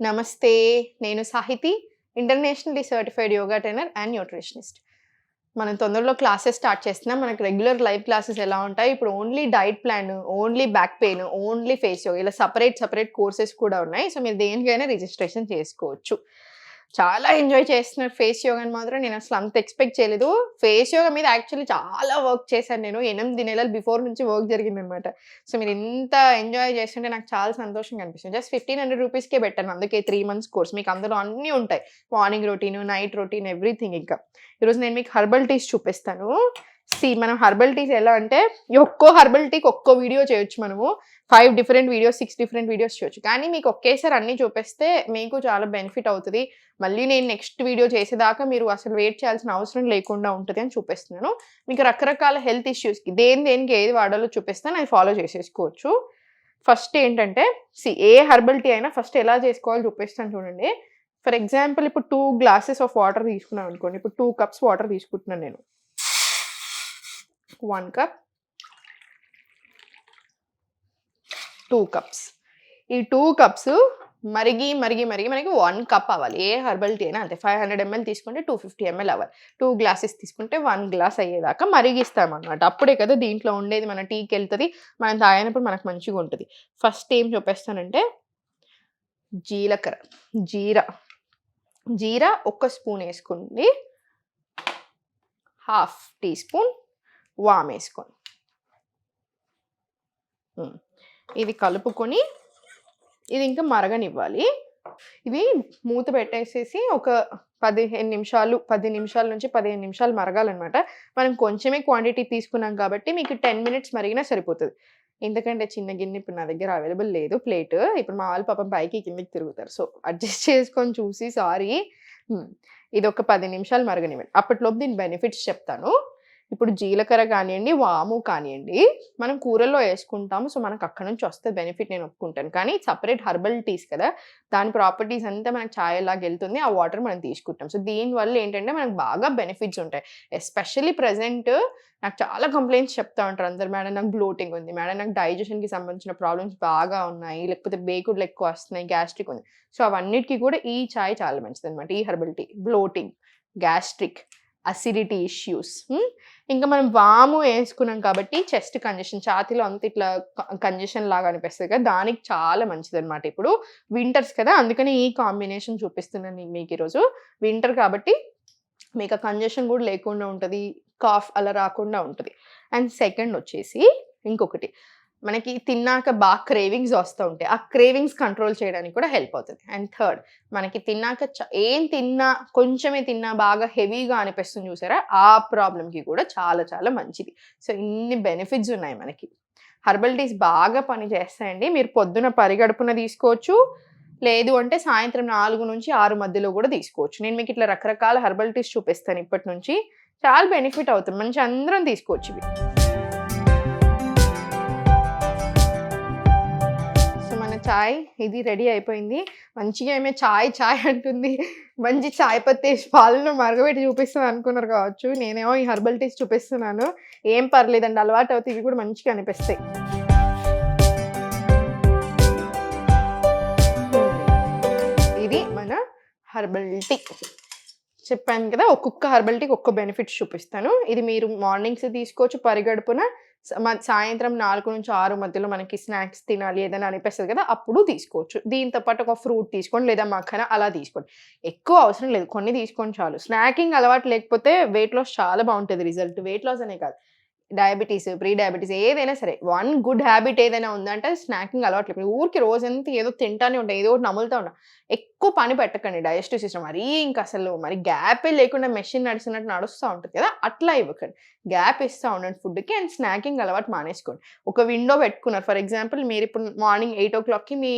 నమస్తే. నేను Sahiti, internationally certified yoga trainer and nutritionist. మనం తొందరలో క్లాసెస్ స్టార్ట్ చేస్తున్నాం. మనకు రెగ్యులర్ లైవ్ క్లాసెస్ ఎలా ఉంటాయి, ఇప్పుడు only diet plan, only back pain, only face yoga ఇలా సెపరేట్ కోర్సెస్ కూడా ఉన్నాయి. సో, మీరు దేనికైనా రిజిస్ట్రేషన్ చేసుకోవచ్చు. చాలా ఎంజాయ్ చేస్తున్నారు ఫేస్ యోగాని మాత్రం. నేను అసలు అంత ఎక్స్‌పెక్ట్ చేయలేదు. ఫేస్ యోగా మీద యాక్చువల్లీ చాలా వర్క్ చేశాను నేను. 8 నెలలు బిఫోర్ నుంచి వర్క్ జరిగిందనమాట. సో, మీరు ఇంత ఎంజాయ్ చేస్తుంటే నాకు చాలా సంతోషంగా అనిపిస్తుంది. జస్ట్ 1500 రూపీస్‌కే పెట్టాను. అందుకే 3 మంత్స్ కోర్స్. మీకు అందులో అన్నీ ఉంటాయి. Morning routine, night routine, everything ఇంకా. ఈరోజు నేను మీకు హెర్బల్ టీస్ చూపిస్తాను. మనం హెర్బల్ టీస్ ఎలా అంటే ఒక్కో హెర్బల్ టీకి ఒక్కో వీడియో చేయొచ్చు మనము. 5 డిఫరెంట్ వీడియోస్, 6 డిఫరెంట్ వీడియోస్ చేయొచ్చు. కానీ మీకు ఒకేసారి అన్నీ చూపిస్తే మీకు చాలా బెనిఫిట్ అవుతది. మళ్ళీ నేను నెక్స్ట్ వీడియో చేసేదాకా మీరు అసలు వెయిట్ చేయాల్సిన అవసరం లేకుండా ఉంటది అని చూపిస్తున్నాను. మీకు రకరకాల హెల్త్ ఇష్యూస్‌కి దేనికి ఏది వాడాలో చూపిస్తాను. అది ఫాలో చేసేసుకోవచ్చు. ఫస్ట్ ఏంటంటే ఏ హెర్బల్ టీ అయినా ఫస్ట్ ఎలా చేసుకోవాలో చూపిస్తాను చూడండి. ఫర్ ఎగ్జాంపుల్ ఇప్పుడు 2 గ్లాసెస్ ఆఫ్ వాటర్ తీసుకున్నాం అనుకోండి. ఇప్పుడు 2 కప్స్ వాటర్ తీసుకుంటున్నాను నేను. 1 కప్, 2 కప్స్. ఈ 2 కప్స్ మరిగి మనకి 1 కప్ అవ్వాలి. ఏ హెర్బల్ టీ అయినా అంతే. 500 ml తీసుకుంటే 250 ml అవ్వాలి. 2 గ్లాసెస్ తీసుకుంటే 1 గ్లాస్ అయ్యేదాకా మరిగిస్తామన్నమాట. అప్పుడే కదా దీంట్లో ఉండేది మన టీకెళ్తది. మనం తాగినప్పుడు మనకు మంచిగా ఉంటది. ఫస్ట్ ఏం చూపిస్తానంటే జీలకర్ర, జీరా 1 స్పూన్ వేసుకోండి. హాఫ్ టీ స్పూన్ వామ్ వేసుకోండి. ఇది కలుపుకొని ఇది ఇంకా మరగనివ్వాలి. ఇవి మూత పెట్టేసేసి ఒక 10 నిమిషాల నుంచి 15 నిమిషాలు మరగాలన్నమాట. మనం కొంచెమే క్వాంటిటీ తీసుకున్నాం కాబట్టి మీకు 10 మినిట్స్ మరిగినా సరిపోతది. ఎందుకంటే చిన్న గిన్నె ఇప్పుడు నా దగ్గర అవైలబుల్ లేదు ప్లేట్. ఇప్పుడు మా వాళ్ళు పాపం పైకి కిందకి తిరుగుతారు. సో, అడ్జస్ట్ చేసుకొని చూసి సారీ. ఇది ఒక 10 నిమిషాలు మరగనివ్వండి. అప్పటిలోపు దీని బెనిఫిట్స్ చెప్తాను. ఇప్పుడు జీలకర్ర కానియండి, వాము కానియండి మనం కూరల్లో వేసుకుంటాము. సో, మనకు అక్కడ నుంచి వస్తే బెనిఫిట్ నేను ఒప్పుకుంటాను. కానీ సెపరేట్ హెర్బల్ టీస్ కదా, దాని ప్రాపర్టీస్ అంతా మనకు ఛాయ్ లాగా వెళ్తుంది. ఆ వాటర్ మనం తీసుకుంటాం. సో, దీనివల్ల ఏంటంటే మనకు బాగా బెనిఫిట్స్ ఉంటాయి. ఎస్పెషల్లీ ప్రెజెంట్ నాకు చాలా కంప్లైంట్స్ చెప్తా ఉంటారు అందరు. మేడం నాకు బ్లోటింగ్ ఉంది, మేడం నాకు డైజెషన్‌కి సంబంధించిన ప్రాబ్లమ్స్ బాగా ఉన్నాయి, లేకపోతే బేకుడ్లు ఎక్కువ వస్తున్నాయి, గ్యాస్ట్రిక్ ఉంది. సో, అవన్నిటికి కూడా ఈ ఛాయ్ చాలా మంచిదనమాట. ఈ herbal tea bloating, gastric, acidity issues. ఇంకా మనం వాము వేసుకున్నాం కాబట్టి చెస్ట్ కంజెషన్, ఛాతీలో అంత ఇట్లా కంజెషన్ లాగా అనిపిస్తుంది కదా, దానికి చాలా మంచిదనమాట. ఇప్పుడు వింటర్స్ కదా, అందుకని ఈ కాంబినేషన్ చూపిస్తున్నాను మీకు ఈరోజు. వింటర్ కాబట్టి మీకు ఆ కంజెషన్ కూడా లేకుండా ఉంటుంది, కాఫ్ అలా రాకుండా ఉంటుంది. అండ్ సెకండ్ వచ్చేసి ఇంకొకటి, మనకి తిన్నాక బాగా క్రేవింగ్స్ వస్తూ ఉంటాయి. ఆ క్రేవింగ్స్ కంట్రోల్ చేయడానికి కూడా హెల్ప్ అవుతుంది. అండ్ థర్డ్, మనకి తిన్నాక ఏం తిన్నా, కొంచెమే తిన్నా బాగా హెవీగా అనిపిస్తుంది చూసారా, ఆ ప్రాబ్లంకి కూడా చాలా చాలా మంచిది. సో, ఇన్ని బెనిఫిట్స్ ఉన్నాయి మనకి. హెర్బల్ టీస్ బాగా పని చేస్తాయండి. మీరు పొద్దున పరిగడుపున తీసుకోవచ్చు, లేదు అంటే సాయంత్రం 4 నుంచి 6 మధ్యలో కూడా తీసుకోవచ్చు. నేను మీకు ఇట్లా రకరకాల హెర్బల్ టీస్ చూపిస్తాను ఇప్పటి నుంచి. చాలా బెనిఫిట్ అవుతుంది. మంచి అందరం తీసుకోవచ్చు ఇవి. చాయ్ ఇది రెడీ అయిపోయింది. మంచిగా ఏమే చాయ్ అంటుంది. మంచి చాయ్ పత్తి పాలను మరగబెట్టి చూపిస్తాను అనుకున్నారు కావచ్చు. నేనేమో ఈ హెర్బల్ టీస్ చూపిస్తున్నాను. ఏం పర్లేదండి, అలవాటు అవుతాయి. ఇవి కూడా మంచిగా అనిపిస్తాయి. ఇది మన హెర్బల్ టీ. చెప్పాను కదా, ఒక్కొక్క హెర్బల్ టీకి ఒక్క బెనిఫిట్స్ చూపిస్తాను. ఇది మీరు మార్నింగ్స్ తీసుకోవచ్చు పరిగడుపున. సాయంత్రం 4 నుంచి 6 మధ్యలో మనకి స్నాక్స్ తినాలి ఏదైనా అనిపిస్తుంది కదా, అప్పుడు తీసుకోవచ్చు. దీంతో పాటు ఒక ఫ్రూట్ తీసుకోండి, లేదా మఖానా అలా తీసుకోండి. ఎక్కువ అవసరం లేదు, కొన్ని తీసుకోండి చాలు. స్నాకింగ్ అలవాటు లేకపోతే వెయిట్ లాస్ చాలా బాగుంటుంది రిజల్ట్. వెయిట్ లాస్ అనే కాదు, డయాబెటీస్, ప్రీ డయాబెటీస్ ఏదైనా సరే, వన్ గుడ్ హ్యాబిట్ ఏదైనా ఉందంటే స్నాకింగ్ అలవాటు లేదు. ఊరికి రోజంతా ఏదో తింటానే ఉంటాయి, ఏదో ఒకటి నములుతూ ఉంటాం. ఎక్కువ పని పెట్టకండి డైజెస్టివ్ సిస్టమ్. మరీ ఇంకా అసలు మరి గ్యాపే లేకుండా మెషిన్ నడిచినట్టు నడుస్తూ ఉంటుంది కదా, అట్లా ఇవ్వకండి. గ్యాప్ ఇస్తూ ఉండండి ఫుడ్కి. అండ్ స్నాకింగ్ అలవాటు మానేసుకోండి. ఒక విండో పెట్టుకున్నారు, ఫర్ ఎగ్జాంపుల్ మీరు ఇప్పుడు మార్నింగ్ 8 o'clockకి మీ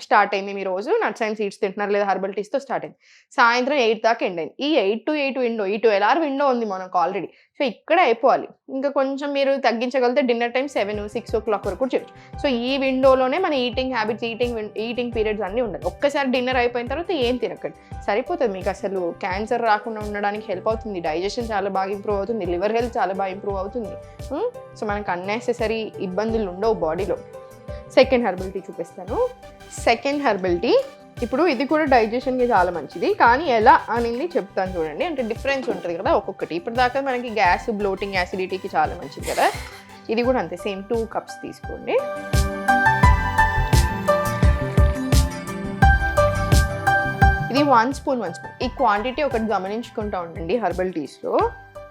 స్టార్ట్ అయింది, మీ రోజు నట్స్ అండ్ సీడ్స్ తింటున్నారు, లేదా హెర్బల్ టీస్తో స్టార్ట్ అయింది, సాయంత్రం 8 దాకా ఎండ్ అయింది. ఈ 8 to 8 విండో, ఈ 12 hour విండో ఉంది మనకు ఆల్రెడీ. సో, ఇక్కడే అయిపోవాలి. ఇంకా కొంచెం మీరు తగ్గించగలిగితే డిన్నర్ టైం 7, 6 o'clock వరకు చేయొచ్చు. సో, ఈ విండోలోనే మన ఈటింగ్ హ్యాబిట్స్, ఈటింగ్ పీరియడ్స్ అన్నీ ఉండాలి. ఒక్కసారి డిన్నర్ అయిపోయిన తర్వాత ఏం తినకండి, సరిపోతుంది. మీకు అసలు క్యాన్సర్ రాకుండా ఉండడానికి హెల్ప్ అవుతుంది. డైజెషన్ చాలా బాగా ఇంప్రూవ్ అవుతుంది. లివర్ హెల్త్ చాలా బాగా ఇంప్రూవ్ అవుతుంది. సో, మనకు అన్నెసెసరీ ఇబ్బందులు ఉండవు బాడీలో. సెకండ్ హెర్బల్ టీ చూపిస్తాను. సెకండ్ హెర్బల్ టీ ఇప్పుడు ఇది కూడా డైజెషన్కి చాలా మంచిది, కానీ ఎలా అనేది చెప్తాను చూడండి. అంటే డిఫరెన్స్ ఉంటుంది కదా ఒక్కొక్కటి. ఇప్పుడు దాకా మనకి గ్యాస్, బ్లోటింగ్, యాసిడిటీకి చాలా మంచిది కదా. ఇది కూడా అంతే, సేమ్ 2 కప్స్ తీసుకోండి. ఇది 1 స్పూన్. ఈ క్వాంటిటీ ఒకటి గమనించుకుంటూ ఉండండి. హెర్బల్ టీస్లో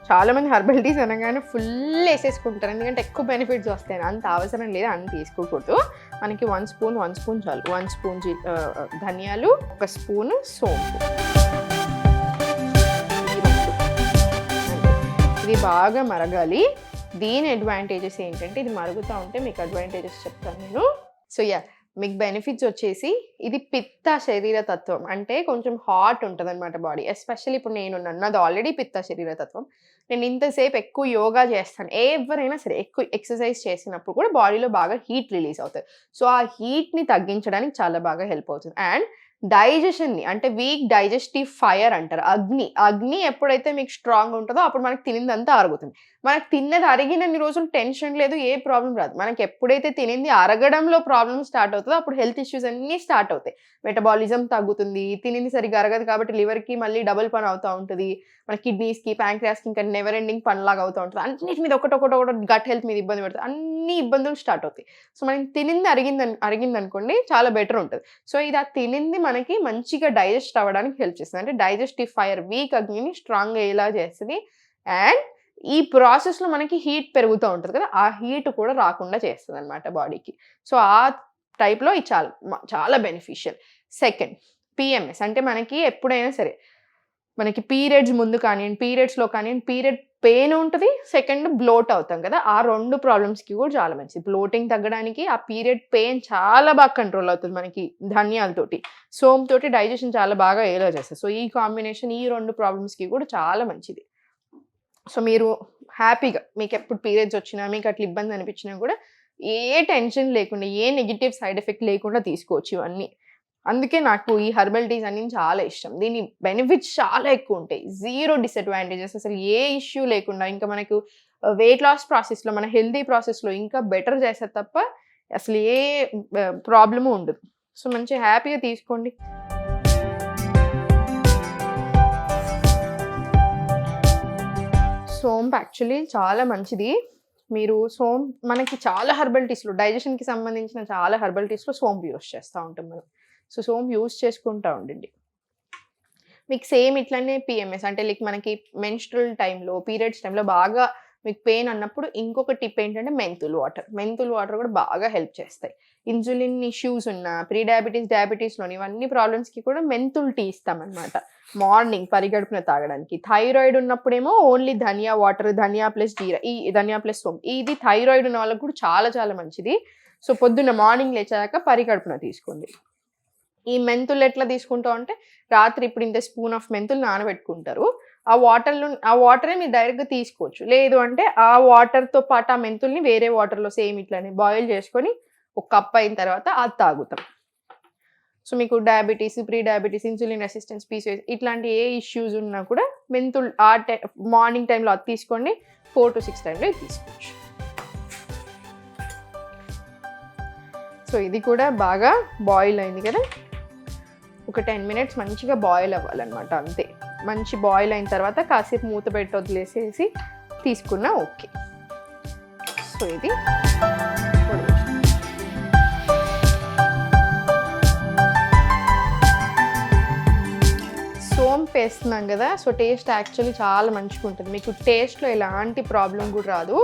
చాలామంది హెర్బల్ టీస్ అనగానే ఫుల్ వేసేసుకుంటారు, ఎందుకంటే ఎక్కువ బెనిఫిట్స్ వస్తాయి. అంత అవసరం లేదు, అంత తీసుకోకూడదు. మనకి 1 స్పూన్ చాలు. 1 స్పూన్ ధనియాలు, 1 స్పూన్ సోంపు. ఇది బాగా మరగాలి. దీని అడ్వాంటేజెస్ ఏంటంటే, ఇది మరుగుతూ ఉంటే మీకు అడ్వాంటేజెస్ చెప్తాను నేను. సో మీకు బెనిఫిట్స్ వచ్చేసి, ఇది పిత్త శరీర తత్వం, అంటే కొంచెం హాట్ ఉంటుంది అనమాట బాడీ. ఎస్పెషల్లీ ఇప్పుడు నాది ఆల్రెడీ పిత్త శరీర తత్వం. నేను ఇంతసేపు ఎక్కువ యోగా చేస్తాను, ఎవరైనా సరే ఎక్కువ ఎక్సర్సైజ్ చేసినప్పుడు కూడా బాడీలో బాగా హీట్ రిలీజ్ అవుతుంది. సో ఆ హీట్ని తగ్గించడానికి చాలా బాగా హెల్ప్ అవుతుంది. అండ్ డైజెషన్ని, అంటే వీక్ డైజెస్టివ్ ఫైర్ అంటారు. అగ్ని ఎప్పుడైతే మీకు స్ట్రాంగ్ ఉంటుందో అప్పుడు మనకు తినిందంతా అరుగుతుంది. మనకు తిన్నది అరిగినన్ని రోజులు టెన్షన్ లేదు, ఏ ప్రాబ్లం రాదు. మనకి ఎప్పుడైతే తినింది అరగడంలో ప్రాబ్లం స్టార్ట్ అవుతుందో అప్పుడు హెల్త్ ఇష్యూస్ అన్నీ స్టార్ట్ అవుతాయి. మెటబాలిజం తగ్గుతుంది, తినింది సరిగ్గా అరగదు కాబట్టి లివర్కి మళ్ళీ డబుల్ పని అవుతూ ఉంటుంది. మన కిడ్నీస్కి, ప్యాంక్రియాస్కి ఇంకా నెవర్ ఎండింగ్ పనిలాగా అవుతూ ఉంటుంది. అన్నిటి మీద ఒకటి గట్ హెల్త్ మీద ఇబ్బంది పడుతుంది, అన్ని ఇబ్బందులు స్టార్ట్ అవుతాయి. సో మనం తినింది అరిగింది అనుకోండి, చాలా బెటర్ ఉంటుంది. సో ఇది ఆ తినింది మనకి మంచిగా డైజెస్ట్ అవ్వడానికి హెల్ప్ చేస్తుంది. అంటే డైజెస్టివ్ ఫైర్, వీక్ అగ్నిని స్ట్రాంగ్ అయ్యేలా చేస్తుంది. అండ్ ఈ ప్రాసెస్లో మనకి హీట్ పెరుగుతూ ఉంటుంది కదా, ఆ హీట్ కూడా రాకుండా చేస్తుంది అనమాట బాడీకి. సో ఆ టైప్లో ఇది చాలా బెనిఫిషియల్. Second, PMS. అంటే మనకి ఎప్పుడైనా సరే మనకి పీరియడ్స్ ముందు కానివ్వండి, పీరియడ్స్లో కానివ్వండి, పీరియడ్ పెయిన్ ఉంటుంది. సెకండ్, బ్లోట్ అవుతాం కదా, ఆ 2 ప్రాబ్లమ్స్కి కూడా చాలా మంచిది. బ్లోటింగ్ తగ్గడానికి, ఆ పీరియడ్ పెయిన్ చాలా బాగా కంట్రోల్ అవుతుంది మనకి ధనియాలతోటి. సోంతోటి డైజెషన్ చాలా బాగా ఏలా చేస్తుంది. సో ఈ కాంబినేషన్ ఈ 2 ప్రాబ్లమ్స్కి కూడా చాలా మంచిది. సో మీరు హ్యాపీగా, మీకు ఎప్పుడు పీరియడ్స్ వచ్చినా, మీకు అట్లా ఇబ్బంది అనిపించినా కూడా ఏ టెన్షన్ లేకుండా, ఏ నెగిటివ్ సైడ్ ఎఫెక్ట్ లేకుండా తీసుకోవచ్చు ఇవన్నీ. అందుకే నాకు ఈ హెర్బల్ టీస్ అన్ని చాలా ఇష్టం. దీని బెనిఫిట్స్ చాలా ఎక్కువ ఉంటాయి, 0 డిసడ్వాంటేజెస్, అసలు ఏ ఇష్యూ లేకుండా. ఇంకా మనకు వెయిట్ లాస్ ప్రాసెస్లో, మన హెల్దీ ప్రాసెస్లో ఇంకా బెటర్ చేస్తారు తప్ప అసలు ఏ ప్రాబ్లము ఉండదు. సో మంచిగా హ్యాపీగా తీసుకోండి. సోంపు యాక్చువల్లీ చాలా మంచిది. మీరు మనకి చాలా హెర్బల్ టీస్లో, డైజెషన్కి సంబంధించిన చాలా హెర్బల్ టీస్లో సోంపు యూస్ చేస్తూ ఉంటాం మనం. సో సోంపు యూస్ చేసుకుంటూ ఉండండి. మీకు సేమ్ ఇట్లనే పిఎంఎస్, అంటే లైక్ మనకి మెన్స్ట్రల్ టైంలో, పీరియడ్స్ టైంలో బాగా మీకు పెయిన్ అన్నప్పుడు ఇంకొక టిప్ ఏంటంటే మెంతులు వాటర్ కూడా బాగా హెల్ప్ చేస్తాయి. ఇన్సులిన్ ఇష్యూస్ ఉన్న, ప్రీ డయాబెటీస్లోని ఇవన్నీ ప్రాబ్లమ్స్కి కూడా మెంతులు టీ ఇస్తామన్నమాట మార్నింగ్ పరిగడుపున తాగడానికి. థైరాయిడ్ ఉన్నప్పుడేమో ఓన్లీ ధనియా వాటర్, ధనియా ప్లస్ జీరా, ఈ ధనియా ప్లస్ సోంపు, ఇది థైరాయిడ్ ఉన్న వాళ్ళకి కూడా చాలా చాలా మంచిది. సో పొద్దున్న మార్నింగ్ లేచాక పరిగడుపున తీసుకోండి. ఈ మెంతులు ఎట్లా తీసుకుంటాం అంటే, రాత్రి ఇప్పుడు ఇంత స్పూన్ ఆఫ్ మెంతులు నానబెట్టుకుంటారు. ఆ వాటరే మీరు డైరెక్ట్గా తీసుకోవచ్చు. లేదు అంటే ఆ వాటర్తో పాటు ఆ మెంతుల్ని వేరే వాటర్లో సేమ్ ఇట్లానే బాయిల్ చేసుకొని 1 కప్ అయిన తర్వాత అది తాగుతాం. సో మీకు diabetes, pre diabetes, insulin resistance, PCOS ఇట్లాంటి ఏ ఇష్యూస్ ఉన్నా కూడా మెంతులు మార్నింగ్ టైంలో అది తీసుకోండి. 4 to 6 టైంలో ఇది తీసుకోవచ్చు. సో ఇది కూడా బాగా బాయిల్ అయింది కదా, ఒక 10 minutes మంచిగా బాయిల్ అవ్వాలన్నమాట, అంతే. మంచి బాయిల్ అయిన తర్వాత కాసేపు మూత పెట్టి వదిలేసేసి తీసుకున్నా ఓకే. సో ఇది సోంపు వేస్తున్నాం కదా, సో టేస్ట్ యాక్చువల్లీ చాలా మంచిగా ఉంటుంది. మీకు టేస్ట్లో ఎలాంటి ప్రాబ్లం కూడా రాదు.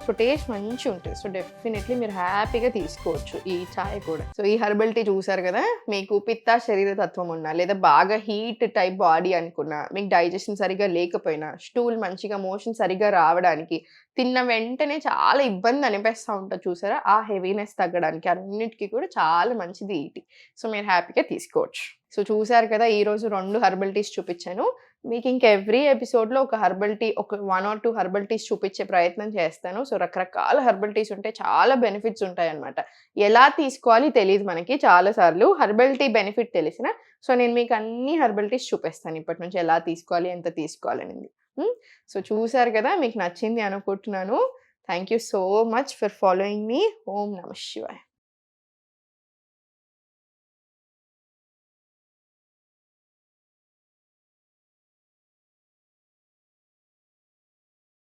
సో టేస్ట్ మంచిగా ఉంటుంది. సో డెఫినెట్లీ మీరు హ్యాపీగా తీసుకోవచ్చు ఈ చాయ్ కూడా. సో ఈ హెర్బల్ టీ చూసారు కదా, మీకు పిత్త శరీర తత్వం ఉన్నా, లేదా బాగా హీట్ టైప్ బాడీ అనుకున్నా, మీకు డైజెషన్ సరిగా లేకపోయినా, స్టూల్ మంచిగా మోషన్ సరిగా రావడానికి, తిన్న వెంటనే చాలా ఇబ్బంది అనిపిస్తూ ఉంటుంది చూసారా, ఆ హెవీనెస్ తగ్గడానికి, అన్నిటికీ కూడా చాలా మంచిది ఈ టీ. సో మీరు హ్యాపీగా తీసుకోవచ్చు. సో చూసారు కదా, ఈరోజు 2 హెర్బల్ టీస్ చూపించాను. మీకు ఇంకా ఎవ్రీ ఎపిసోడ్లో ఒక హెర్బల్ టీ, ఒక 1 or 2 హెర్బల్ టీస్ చూపించే ప్రయత్నం చేస్తాను. సో రకరకాల హెర్బల్ టీస్ ఉంటాయి, చాలా బెనిఫిట్స్ ఉంటాయి అనమాట. ఎలా తీసుకోవాలి తెలియదు మనకి చాలాసార్లు, హెర్బల్ టీ బెనిఫిట్ తెలిసిన. సో నేను మీకు అన్ని హెర్బల్ టీస్ చూపిస్తాను ఇప్పటి నుంచి, ఎలా తీసుకోవాలి, ఎంత తీసుకోవాలనేది. సో చూసారు కదా, మీకు నచ్చింది అనుకుంటున్నాను. Thank you so much for following me. ఓం నమః శివాయ.